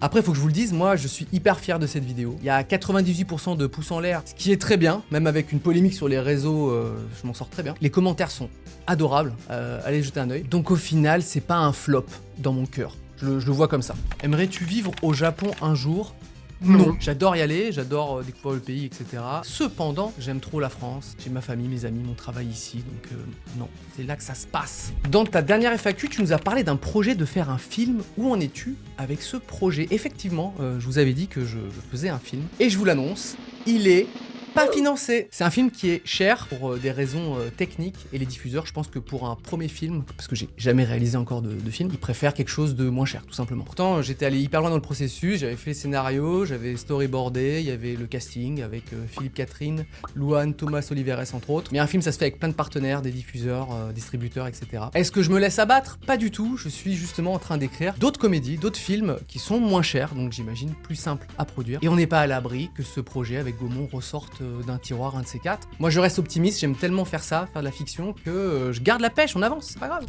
Après, faut que je vous le dise, moi, je suis hyper fier de cette vidéo. Il y a 98% de pouces en l'air, ce qui est très bien, même avec une polémique sur les réseaux, je m'en sors très bien. Les commentaires sont adorables, allez jeter un œil. Donc au final, c'est pas un flop dans mon cœur. Je le vois comme ça. Aimerais-tu vivre au Japon un jour ? Non, j'adore y aller, j'adore découvrir le pays, etc. Cependant, j'aime trop la France, j'ai ma famille, mes amis, mon travail ici, donc non, c'est là que ça se passe. Dans ta dernière FAQ, tu nous as parlé d'un projet de faire un film. Où en es-tu avec ce projet ? Effectivement, je vous avais dit que je faisais un film, et je vous l'annonce, il est pas financé. C'est un film qui est cher pour des raisons techniques, et les diffuseurs, je pense que pour un premier film, parce que j'ai jamais réalisé encore de film, ils préfèrent quelque chose de moins cher, tout simplement. Pourtant, j'étais allé hyper loin dans le processus, j'avais fait le scénario, j'avais storyboardé, il y avait le casting avec Philippe Catherine, Louane, Thomas Oliveres entre autres. Mais un film, ça se fait avec plein de partenaires, des diffuseurs, distributeurs, etc. Est-ce que je me laisse abattre ? Pas du tout, je suis justement en train d'écrire d'autres comédies, d'autres films qui sont moins chers, donc j'imagine plus simples à produire. Et on n'est pas à l'abri que ce projet avec Gaumont ressorte d'un tiroir, un de ces quatre. Moi je reste optimiste, j'aime tellement faire ça, faire de la fiction, que je garde la pêche, on avance, c'est pas grave.